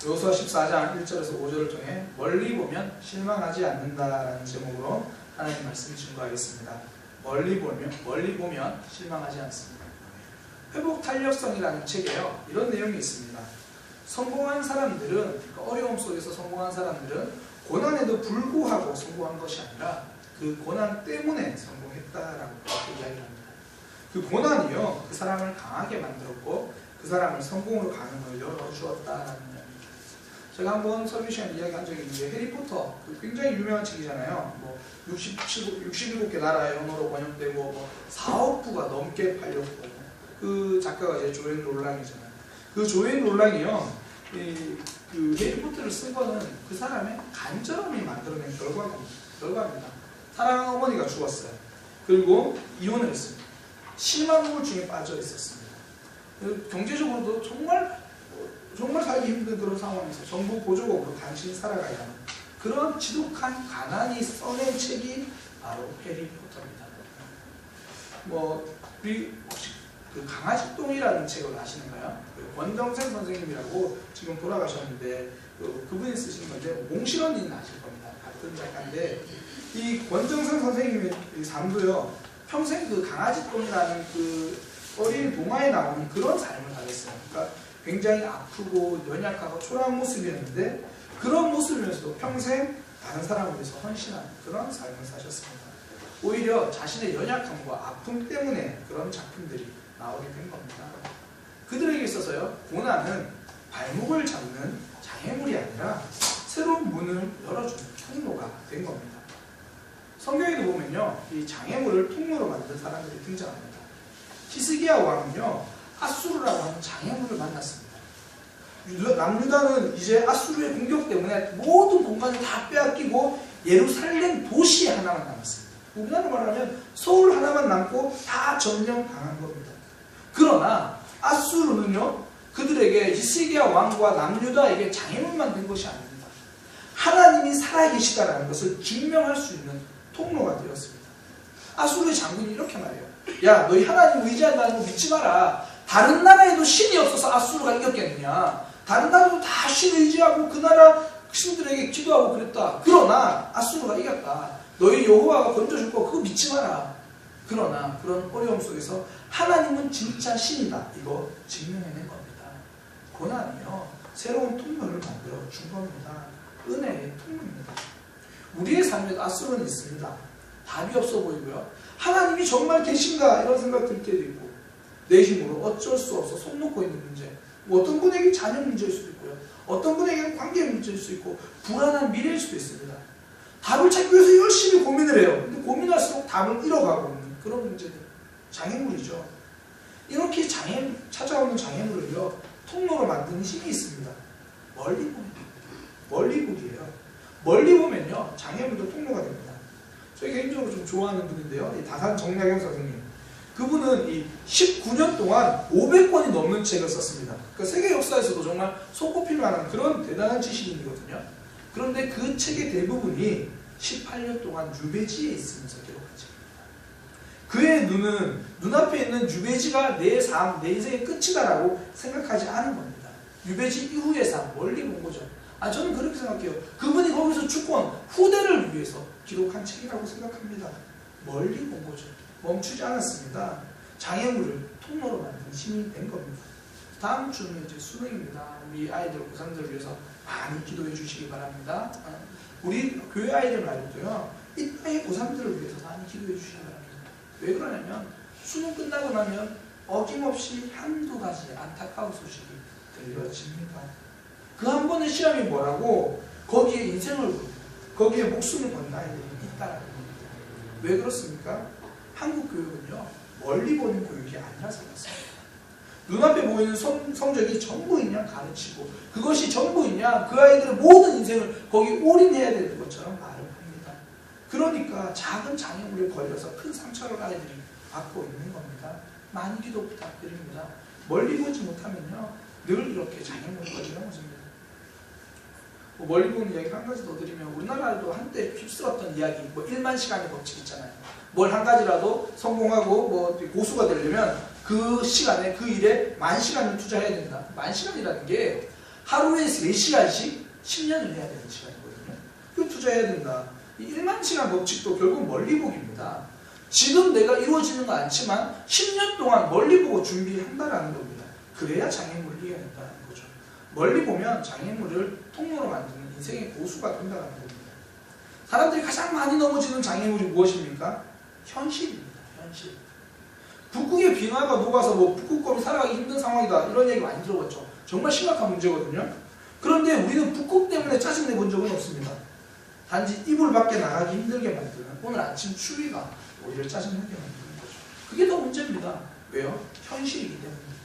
여호수아 14장 1절에서 5절을 통해 멀리 보면 실망하지 않는다라는 제목으로 하나님 말씀을 증거하겠습니다. 멀리 보면 실망하지 않습니다. 회복 탄력성이라는 책에요, 이런 내용이 있습니다. 성공한 사람들은, 어려움 속에서 성공한 사람들은 고난에도 불구하고 성공한 것이 아니라 그 고난 때문에 성공했다라고 이야기를 합니다. 그 고난이요, 그 사람을 강하게 만들었고 그 사람을 성공으로 가는 걸 열어주었다라는 이야기입니다. 제가 한번 설교 시간에 이야기한 적이 있는데, 해리포터 굉장히 유명한 책이잖아요. 뭐 67개 나라의 언어로 번역되고 뭐 4억 부가 넘게 팔렸고, 그 작가가 이제 조앤 롤랑이잖아요. 그 조앤 롤랑이요, 그 해리포터를 쓴 거는 그 사람의 간절함이 만들어낸 결과입니다. 사랑하는 어머니가 죽었어요. 그리고 이혼을 했습니다. 심한 우울증에 빠져 있었습니다. 경제적으로도 정말 살기 힘든 그런 상황에서 정부 보조금으로 간신히 살아가야 하는 그런 지독한 가난이 써낸 책이 바로 해리포터입니다. 우리 혹시 그 강아지 똥이라는 책을 아시는가요? 권정생 선생님이라고 지금 돌아가셨는데 그분이 쓰신 건데, 몽실언니는 아실 겁니다. 같은 작가인데, 이 권정생 선생님의 삶도요, 평생 그 강아지 똥이라는 그 어린 동화에 나오는 그런 삶을 살았어요. 그러니까 굉장히 아프고 연약하고 초라한 모습이었는데, 그런 모습이면서도 평생 다른 사람을 위해서 헌신하는 그런 삶을 사셨습니다. 오히려 자신의 연약함과 아픔 때문에 그런 작품들이 나오게 된 겁니다. 그들에게 있어서요, 고난은 발목을 잡는 장애물이 아니라 새로운 문을 열어주는 통로가 된 겁니다. 성경에도 보면요, 이 장애물을 통로로 만든 사람들이 등장합니다. 히스기야 왕은요, 아수르라고 하는 장애물을 만났습니다. 남유다는 이제 아수르의 공격 때문에 모든 공간을 다 빼앗기고 예루살렘 도시 하나만 남았습니다. 우리나라로 말하면 서울 하나만 남고 다 점령당한 겁니다. 그러나 아수르는요, 그들에게 히스기야 왕과 남유다에게 장애물만 된 것이 아닙니다. 하나님이 살아계시다라는 것을 증명할 수 있는 통로가 되었습니다. 아수르의 장군이 이렇게 말해요. 야, 너희 하나님 의지한다는 거 믿지 마라. 다른 나라에도 신이 없어서 아수르가 이겼겠느냐. 다른 나라도 다 신 의지하고 그 나라 신들에게 기도하고 그랬다. 그러나 아수르가 이겼다. 너희 여호와가 건져줄 거 그거 믿지 마라. 그러나 그런 어려움 속에서 하나님은 진짜 신이다, 이거 증명해낸 겁니다. 고난이요, 새로운 통로를 만들어 준 겁니다. 은혜의 통로입니다. 우리의 삶에도 아수르는 있습니다. 답이 없어 보이고요, 하나님이 정말 계신가 이런 생각 들 때도 있고, 내 힘으로 어쩔 수 없어 손 놓고 있는 문제, 어떤 분에게 자녀 문제일 수도 있고요, 어떤 분에게는 관계 문제일 수도 있고, 불안한 미래일 수도 있습니다. 답을 찾기 위해서 열심히 고민을 해요. 근데 고민할수록 답을 잃어가고 있는 그런 문제들, 장애물이죠. 이렇게 찾아오는 장애물을요, 통로로 만드는 힘이 있습니다. 멀리 보기예요. 멀리 보면요, 장애물도 통로가 됩니다. 저희 개인적으로 좀 좋아하는 분인데요, 이 다산 정약용 선생님. 그분은 이 19년 동안 500권이 넘는 책을 썼습니다. 그러니까 세계 역사에서도 정말 손꼽힐 만한 그런 대단한 지식인이거든요. 그런데 그 책의 대부분이 18년 동안 유배지에 있으면서 기록한 책입니다. 그의 눈은 눈앞에 있는 유배지가 내 삶, 내 인생의 끝이다라고 생각하지 않은 겁니다. 유배지 이후의 삶, 멀리 본 거죠. 저는 그렇게 생각해요. 그분이 거기서 죽고 후대를 위해서 기록한 책이라고 생각합니다. 멀리 본 거죠. 멈추지 않았습니다. 장애물을 통로로 만든 힘이 된 겁니다. 다음 주는 이제 수능입니다. 우리 아이들, 고3들을 위해서 많이 기도해 주시기 바랍니다. 우리 교회 아이들 말고도요, 이때의 고3들을 위해서 많이 기도해 주시기 바랍니다. 왜 그러냐면, 수능 끝나고 나면 어김없이 한두 가지 안타까운 소식이 들려집니다. 그 한 번의 시험이 뭐라고, 거기에 인생을 걸고 거기에 목숨을 건 아이들이 있다라는 겁니다. 왜 그렇습니까? 한국 교육은요, 멀리 보는 교육이 아니라서 그렇습니다. 눈앞에 보이는 성적이 전부이냐 가르치고, 그것이 전부이냐 그 아이들의 모든 인생을 거기 올인해야 되는 것처럼 말을 합니다. 그러니까 작은 장애물에 걸려서 큰 상처를 아이들이 받고 있는 겁니다. 많은 기도 부탁드립니다. 멀리 보지 못하면요, 늘 이렇게 장애물에 걸리는 것입니다. 멀리 보는 이야기 한 가지 더 드리면, 우리나라도 한때 휩쓸었던 이야기, 1만 시간의 법칙 있잖아요. 뭘 한 가지라도 성공하고 고수가 되려면 그 시간에, 그 일에 10,000시간을 투자해야 된다. 10,000시간이라는 게 하루에 3시간씩 10년을 해야 되는 시간이거든요. 그거 투자해야 된다. 이 1만 시간 법칙도 결국 멀리 보기입니다. 지금 내가 이루어지는 건 않지만 10년 동안 멀리 보고 준비한다라는 겁니다. 그래야 장애물을 이겨낸다는 거죠. 멀리 보면 장애물을 통로로 만드는 인생의 고수가 된다는 겁니다. 사람들이 가장 많이 넘어지는 장애물이 무엇입니까? 현실입니다. 현실. 북극의 빙하가 녹아서 뭐 북극곰이 살아가기 힘든 상황이다 이런 얘기 많이 들어봤죠. 정말 심각한 문제거든요. 그런데 우리는 북극 때문에 짜증내 본 적은 없습니다. 단지 이불 밖에 나가기 힘들게 만드는 오늘 아침 추위가 오히려 짜증나게 만드는 거죠. 그게 더 문제입니다. 왜요? 현실이기 때문입니다.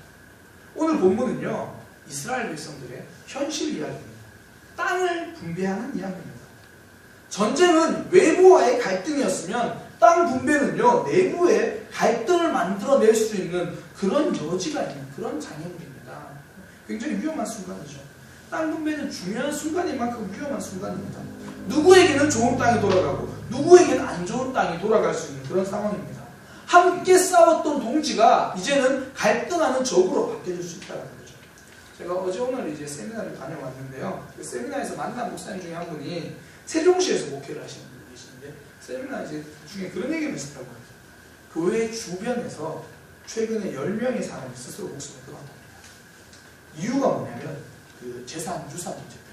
오늘 본문은요, 이스라엘 백성들의 현실 이야기입니다. 땅을 분배하는 이야기입니다. 전쟁은 외부와의 갈등이었으면 땅 분배는요, 내부에 갈등을 만들어낼 수 있는 그런 여지가 있는 그런 장애물입니다. 굉장히 위험한 순간이죠. 땅 분배는 중요한 순간인 만큼 위험한 순간입니다. 누구에게는 좋은 땅이 돌아가고 누구에게는 안 좋은 땅이 돌아갈 수 있는 그런 상황입니다. 함께 싸웠던 동지가 이제는 갈등하는 적으로 바뀌어질 수 있다는 거죠. 제가 어제 오늘 이제 세미나를 다녀왔는데요. 그 세미나에서 만난 목사님 중에 한 분이 세종시에서 목회를 하시는 분이 계시는데 세미나 이제 중에 그런 얘기를 했었다고 해요. 교회 주변에서 최근에 10명의 사람이 스스로 목숨을 끊었답니다. 이유가 뭐냐면 그 재산, 유산 문제 때문에.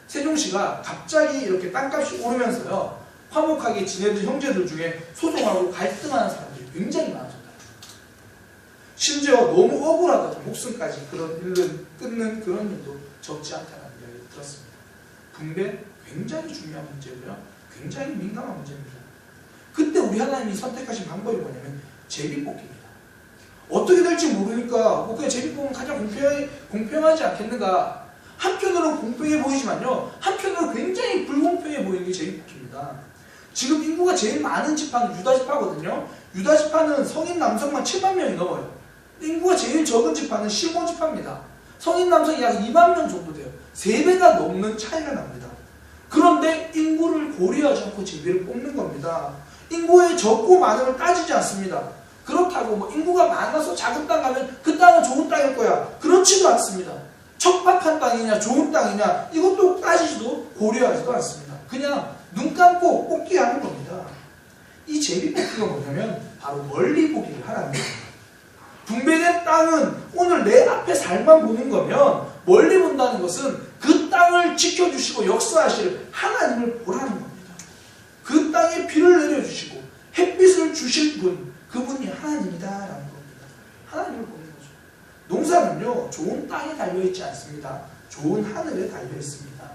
세종시가 갑자기 이렇게 땅값이 오르면서요, 화목하게 지내던 형제들 중에 소송하고 갈등하는 사람들이 굉장히 많아졌다. 심지어 너무 억울하다고 목숨까지 그런 일을 끊는 그런 일도 적지 않다는 이야기를 들었습니다. 분배 굉장히 중요한 문제고요. 굉장히 민감한 문제입니다. 그때 우리 하나님이 선택하신 방법이 뭐냐면 제비뽑기입니다. 어떻게 될지 모르니까 그냥 제비뽑으면 가장 공평하지 않겠는가. 한편으로는 공평해 보이지만요, 한편으로는 굉장히 불공평해 보이는 게 제비뽑기입니다. 지금 인구가 제일 많은 지파는 유다 지파거든요. 유다 지파는 성인 남성만 7만 명이 넘어요. 인구가 제일 적은 지파는 시몬 지파입니다. 성인 남성이 약 2만 명 정도 돼요. 3배가 넘는 차이가 납니다. 그런데 인구를 고려하지 않고 제비를 뽑는 겁니다. 인구의 적고 많음을 따지지 않습니다. 그렇다고 뭐 인구가 많아서 작은 땅 가면 그 땅은 좋은 땅일 거야, 그렇지도 않습니다. 척박한 땅이냐 좋은 땅이냐 이것도 따지지도 고려하지도 않습니다. 그냥 눈 감고 뽑기 하는 겁니다. 이 제비 뽑기가 뭐냐면 바로 멀리 보기를 하라는 겁니다. 분배된 땅은 오늘 내 앞에 살만 보는 거면, 멀리 본다는 것은 그 땅을 지켜주시고 역사하실 하나님을 보라는 겁니다. 그 땅에 비를 내려주시고 햇빛을 주실 분, 그분이 하나님이다라는 겁니다. 하나님을 보는 거죠. 농사는요, 좋은 땅에 달려있지 않습니다. 좋은 하늘에 달려있습니다.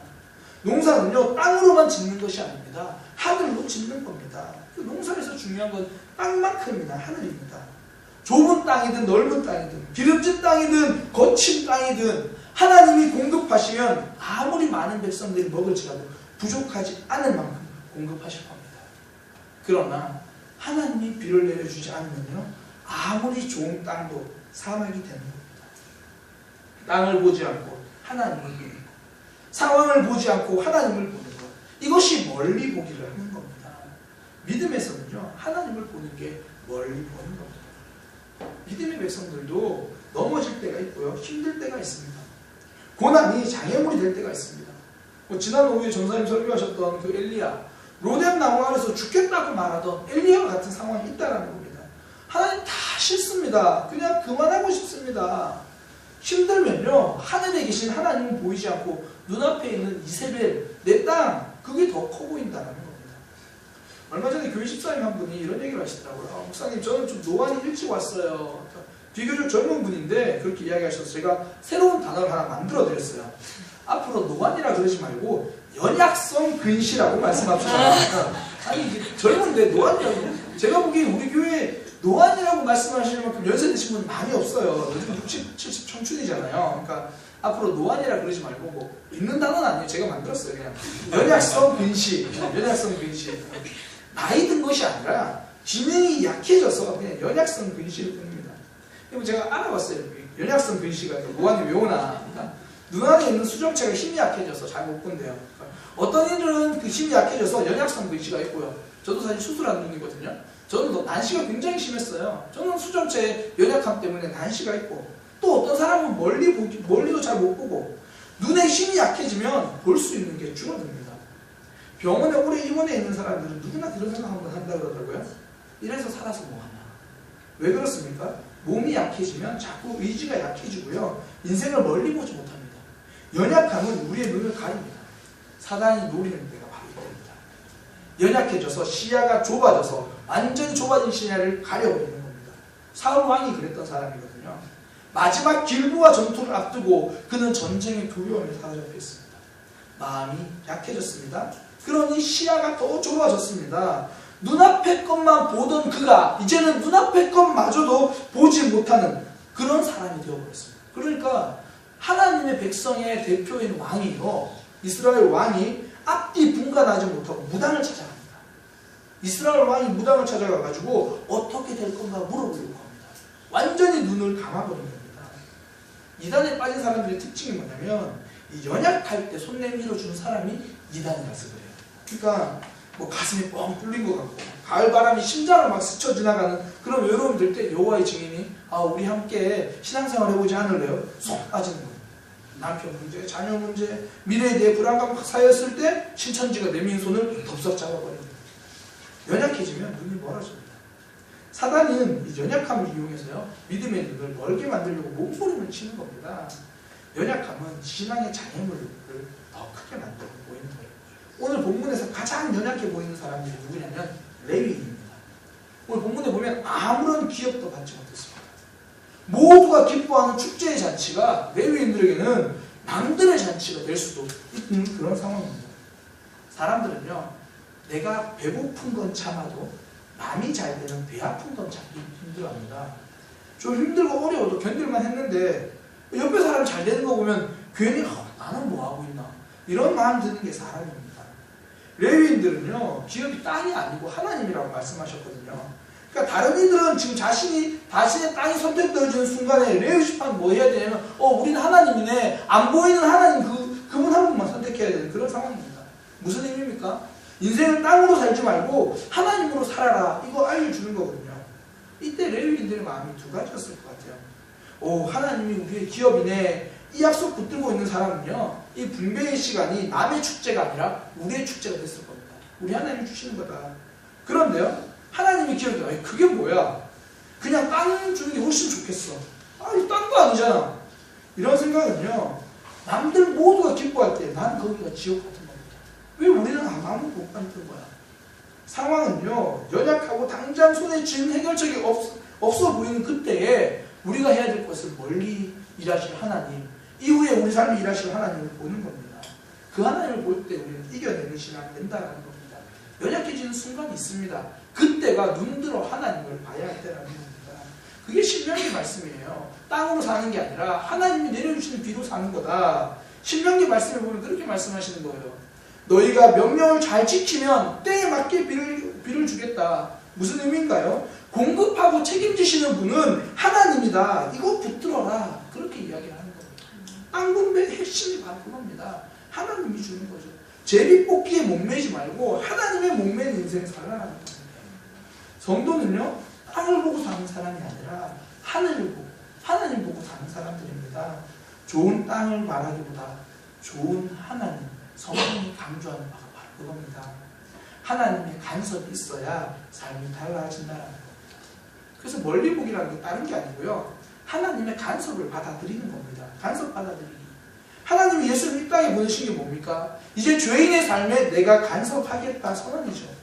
농사는요, 땅으로만 짓는 것이 아닙니다. 하늘로 짓는 겁니다. 농사에서 중요한 건 땅만큼이나 하늘입니다. 좁은 땅이든 넓은 땅이든 기름진 땅이든 거친 땅이든 하나님이 공급하시면 아무리 많은 백성들이 먹을지라도 부족하지 않을 만큼 공급하실 겁니다. 그러나 하나님이 비를 내려주지 않으면요, 아무리 좋은 땅도 사막이 되는 겁니다. 땅을 보지 않고 하나님을 보는 것, 상황을 보지 않고 하나님을 보는 것, 이것이 멀리 보기를 하는 겁니다. 믿음에서는요, 하나님을 보는 게 멀리 보는 겁니다. 믿음의 백성들도 넘어질 때가 있고요, 힘들 때가 있습니다. 고난이 장애물이 될 때가 있습니다. 지난 오후에 전사님 설교하셨던 그 엘리야, 로뎀 나무 아래서 죽겠다고 말하던 엘리야와 같은 상황이 있다는 겁니다. 하나님 다 싫습니다. 그냥 그만하고 싶습니다. 힘들면요, 하늘에 계신 하나님은 보이지 않고 눈앞에 있는 이세벨, 내 땅, 그게 더 커 보인다는 겁니다. 얼마 전에 교회 집사님 한 분이 이런 얘기를 하시더라고요. 목사님, 저는 좀 노안이 일찍 왔어요. 비교적 젊은 분인데 그렇게 이야기하셔서 제가 새로운 단어를 하나 만들어 드렸어요. 앞으로 노안이라 그러지 말고 연약성 근시라고 말씀합시다. 아니, 젊은데 노안이라고? 제가 보기엔 우리 교회에 노안이라고 말씀하시는 만큼 연세 드신 분 많이 없어요. 요즘 60, 70 청춘이잖아요. 그러니까 앞으로 노안이라 그러지 말고, 뭐 있는 단어는 아니에요. 제가 만들었어요. 그냥 연약성 근시, 연약성 근시. 나이 든 것이 아니라 기능이 약해져서 그냥 연약성 근시를 봅니다. 제가 알아봤어요. 연약성 근시가 노안이 왜 오나. 그러니까 눈 안에 있는 수정체가 힘이 약해져서 잘 못 본대요. 그러니까 어떤 이들은 그 힘이 약해져서 연약성 근시가 있고요. 저도 사실 수술한 눈이거든요. 저는 난시가 굉장히 심했어요. 저는 수정체의 연약함 때문에 난시가 있고, 또 어떤 사람은 멀리도 잘 못 보고, 눈의 힘이 약해지면 볼 수 있는 게 줄어듭니다. 병원에 오래 입원해 있는 사람들은 누구나 그런 생각 한번 한다 그러더라고요. 이래서 살아서 뭐하나. 왜 그렇습니까? 몸이 약해지면 자꾸 의지가 약해지고요. 인생을 멀리 보지 못합니다. 연약함은 우리의 눈을 가립니다. 사단이 노리는 데가 바로 이겁니다. 연약해져서 시야가 좁아져서 완전히 좁아진 시야를 가려버리는 겁니다. 사울 왕이 그랬던 사람이거든요. 마지막 길보와 전투를 앞두고 그는 전쟁의 두려움에 사로잡혀 있습니다. 마음이 약해졌습니다. 그러니 시야가 더 좁아졌습니다. 눈앞의 것만 보던 그가 이제는 눈앞의 것마저도 보지 못하는 그런 사람이 되어버렸습니다. 그러니까 하나님의 백성의 대표인 왕이요, 이스라엘 왕이 앞뒤 분간하지 못하고 무당을 찾아갑니다. 이스라엘 왕이 무당을 찾아가가지고 어떻게 될 건가 물어보려고 합니다. 완전히 눈을 감아버린 겁니다. 이단에 빠진 사람들의 특징이 뭐냐면 이 연약할 때 손 내밀어주는 사람이 이단이라서 그래요. 그러니까 뭐 가슴이 뻥 뚫린 것 같고 가을바람이 심장을 막 스쳐 지나가는 그런 외로움이 들 때 여호와의 증인이 우리 함께 신앙생활 해보지 않을래요? 쏙 빠지는 거예요. 남편 문제, 자녀 문제, 미래에 대해 불안감 쌓였을 때 신천지가 내민 손을 덥석 잡아버립니다. 연약해지면 눈이 멀어집니다. 사단은 이 연약함을 이용해서요, 믿음의 눈을 멀게 만들려고 몸부림을 치는 겁니다. 연약함은 신앙의 장애물을 더 크게 만들어 보이는 거예요. 오늘 본문에서 가장 연약해 보이는 사람들이 누구냐면 레위인입니다. 오늘 본문에 보면 아무런 기업도 받지 못했습니다. 모두가 기뻐하는 축제의 잔치가 레위인들에게는 남들의 잔치가 될 수도 있는 그런 상황입니다. 사람들은요, 내가 배고픈 건 참아도 남이 잘 되면 배 아픈 건 참기 힘들어합니다. 좀 힘들고 어려워도 견딜만 했는데 옆에 사람 잘 되는 거 보면 괜히 나는 뭐하고 있나 이런 마음 드는 게 사람입니다. 레위인들은요, 기업이 땅이 아니고 하나님이라고 말씀하셨거든요. 그러니까 다른 이들은 지금 자신의 땅이 선택되어지는 순간에 레위지파는 뭐 해야 되냐면 우리는 하나님이네, 안 보이는 하나님 그분 한 분만 선택해야 되는 그런 상황입니다. 무슨 의미입니까? 인생을 땅으로 살지 말고 하나님으로 살아라, 이거 알려주는 거거든요. 이때 레위인들의 마음이 두 가지였을 것 같아요. 하나님이 우리의 기업이네, 이 약속 붙들고 있는 사람은요, 이 분배의 시간이 남의 축제가 아니라 우리의 축제가 됐을 겁니다. 우리 하나님이 주시는 거다. 그런데요, 하나님이 기업이다. 그게 뭐야? 그냥 땅 주는 게 훨씬 좋겠어. 이 땅도 아니잖아. 이런 생각은요, 남들 모두가 기뻐할 때 난 거기가 지옥 같은 겁니다. 왜 우리는 아무도 못 받는 거야? 상황은요, 연약하고 당장 손에 쥐는 해결책이 없어 보이는 그때에 우리가 해야 될 것은 멀리 일하실 하나님, 이후에 우리 삶에 일하실 하나님을 보는 겁니다. 그 하나님을 볼 때 우리는 이겨내는 신앙이 된다는 겁니다. 연약해지는 순간이 있습니다. 그때가 눈들어 하나님을 봐야 할 때라는 겁니다. 그게 신명기 말씀이에요. 땅으로 사는 게 아니라 하나님이 내려주시는 비로 사는 거다. 신명기 말씀을 보면 그렇게 말씀하시는 거예요. 너희가 명령을 잘 지키면 때에 맞게 비를 주겠다. 무슨 의미인가요? 공급하고 책임지시는 분은 하나님이다. 이거 붙들어라. 그렇게 이야기를 하는 겁니다. 땅 분배의 핵심이 바로 그겁니다. 하나님이 주는 거죠. 제비뽑기에 목매지 말고 하나님의 목매는 인생 살아라는 겁니다. 성도는요, 땅을 보고 사는 사람이 아니라 하늘을 보고, 하나님 보고 사는 사람들입니다. 좋은 땅을 말하기보다 좋은 하나님, 성경이 강조하는 바가 바로 그겁니다. 하나님의 간섭이 있어야 삶이 달라진다는 겁니다. 그래서 멀리 보기라는 게 다른 게 아니고요, 하나님의 간섭을 받아들이는 겁니다. 간섭 받아들이기. 하나님이 예수님 이 땅에 보내신 게 뭡니까? 이제 죄인의 삶에 내가 간섭하겠다 선언이죠.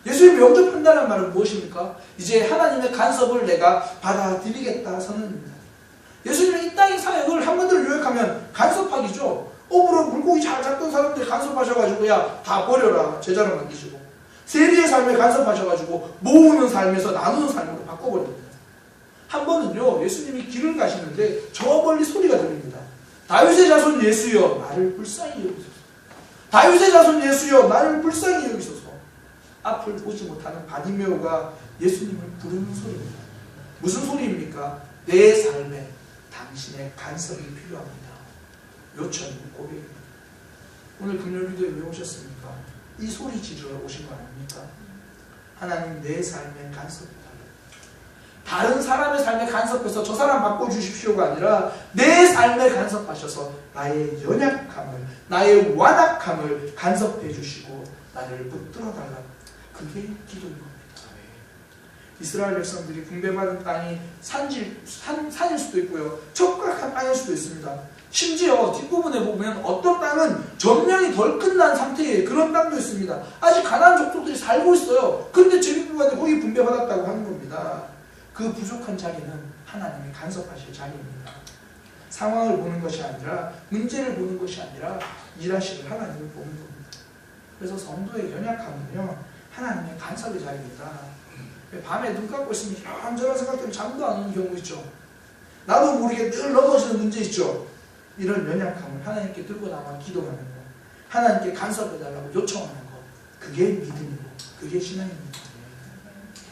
예수님이 영접한다는 말은 무엇입니까? 이제 하나님의 간섭을 내가 받아들이겠다 선언입니다. 예수님이 이 땅의 사역을 한 번들 요약하면 간섭하기죠. 업으로 물고기 잘 잡던 사람들 간섭하셔가지고 다 버려라 제자로 만드시고, 세리의 삶에 간섭하셔가지고 모으는 삶에서 나누는 삶으로 바꿔버립니다. 한 번은요, 예수님이 길을 가시는데 저 멀리 소리가 들립니다. 다윗의 자손 예수여 나를 불쌍히 여기소서. 다윗의 자손 예수여 나를 불쌍히 여기소서. 앞을 보지 못하는 바디메오가 예수님을 부르는 소리입니다. 무슨 소리입니까? 내 삶에 당신의 간섭이 필요합니다. 요청이고 고백입니다. 오늘 금요일기도에 왜 오셨습니까? 이 소리 지르러 오신 거 아닙니까? 하나님 내 삶에 간섭이 달라요. 다른 사람의 삶에 간섭해서 저 사람 바꿔주십시오가 아니라 내 삶에 간섭하셔서 나의 연약함을, 나의 완악함을 간섭해 주시고 나를 붙들어 달라고. 그게 기도인 겁니다. 이스라엘 백성들이 분배받은 땅이 산일 수도 있고요, 척박한 땅일 수도 있습니다. 심지어 뒷부분에 보면 어떤 땅은 점령이 덜 끝난 상태의 그런 땅도 있습니다. 아직 가나안 족속들이 살고 있어요. 그런데 제비뽑아서 거기 분배받았다고 하는 겁니다. 그 부족한 자리는 하나님이 간섭하실 자리입니다. 상황을 보는 것이 아니라, 문제를 보는 것이 아니라 일하시는 하나님을 보는 겁니다. 그래서 성도의 연약함은요, 하나님의 간섭의 자리입니다. 밤에 눈 감고 있으면 이런저런 생각 때문에 잠도 안 오는 경우 있죠. 나도 모르게 늘 넘어지는 문제 있죠. 이런 연약함을 하나님께 들고 나와 기도하는 것, 하나님께 간섭해달라고 요청하는 것, 그게 믿음이고 그게 신앙입니다.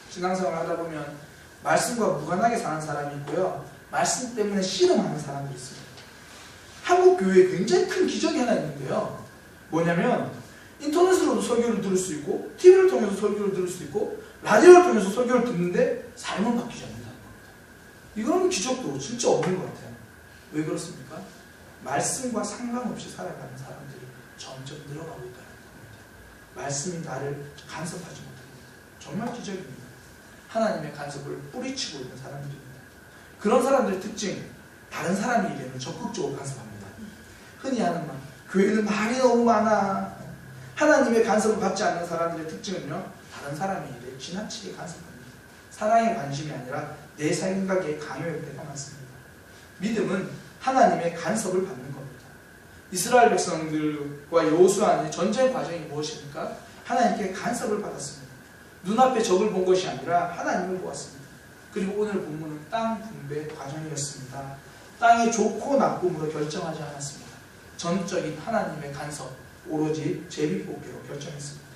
신앙생활을 하다 보면 말씀과 무관하게 사는 사람이 있고요, 말씀 때문에 씨름하는 사람들이 있습니다. 한국 교회에 굉장히 큰 기적이 하나 있는데요, 뭐냐면 인터넷으로도 설교를 들을 수 있고, TV를 통해서 설교를 들을 수 있고, 라디오를 통해서 설교를 듣는데 삶은 바뀌지 않는다는 겁니다. 이런 기적도 진짜 없는 것 같아요. 왜 그렇습니까? 말씀과 상관없이 살아가는 사람들이 점점 늘어나고 있다는 겁니다. 말씀이 나를 간섭하지 못합니다. 정말 기적입니다. 하나님의 간섭을 뿌리치고 있는 사람들입니다. 그런 사람들의 특징, 다른 사람이 일에는 적극적으로 간섭합니다. 흔히 하는 말, 교회는 말이 너무 많아. 하나님의 간섭을 받지 않는 사람들의 특징은요, 다른 사람의 일에 지나치게 간섭합니다. 사랑의 관심이 아니라 내 생각에 강요할 때가 많습니다. 믿음은 하나님의 간섭을 받는 겁니다. 이스라엘 백성들과 여호수아의 전쟁 과정이 무엇입니까? 하나님께 간섭을 받았습니다. 눈앞에 적을 본 것이 아니라 하나님을 보았습니다. 그리고 오늘 본문은 땅 분배 과정이었습니다. 땅의 좋고 나쁨으로 결정하지 않았습니다. 전적인 하나님의 간섭, 오로지 제비뽑기로 결정했습니다.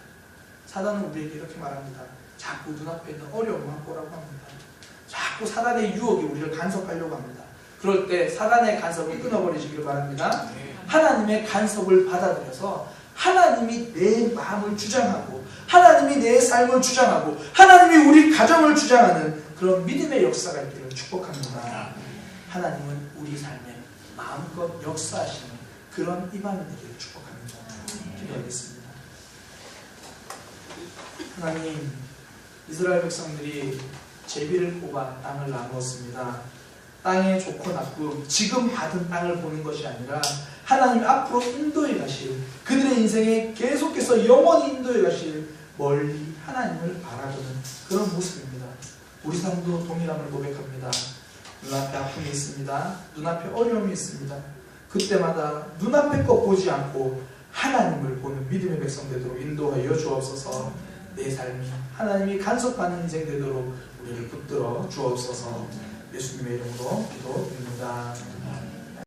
사단은 우리에게 이렇게 말합니다. 자꾸 눈앞에 있는 어려움만 보라고 합니다. 자꾸 사단의 유혹이 우리를 간섭하려고 합니다. 그럴 때 사단의 간섭을 끊어버리시길 바랍니다. 하나님의 간섭을 받아들여서 하나님이 내 마음을 주장하고, 하나님이 내 삶을 주장하고, 하나님이 우리 가정을 주장하는 그런 믿음의 역사가 있기를 축복합니다. 하나님은 우리 삶에 마음껏 역사하시는 그런 이방이 되기를 축복합니다. 기도하겠습니다. 하나님, 이스라엘 백성들이 제비를 뽑아 땅을 나누었습니다. 땅의 좋고 나쁨, 지금 받은 땅을 보는 것이 아니라 하나님 앞으로 인도해 가실, 그들의 인생에 계속해서 영원히 인도해 가실 멀리 하나님을 바라보는 그런 모습입니다. 우리 삶도 동일함을 고백합니다. 눈앞에 아픔이 있습니다. 눈앞에 어려움이 있습니다. 그때마다 눈앞에 것 보지 않고 하나님을 보는 믿음의 백성 되도록 인도하여 주옵소서. 내 삶이 하나님이 간섭하는 인생 되도록 우리를 붙들어 주옵소서. 예수님의 이름으로 기도드립니다.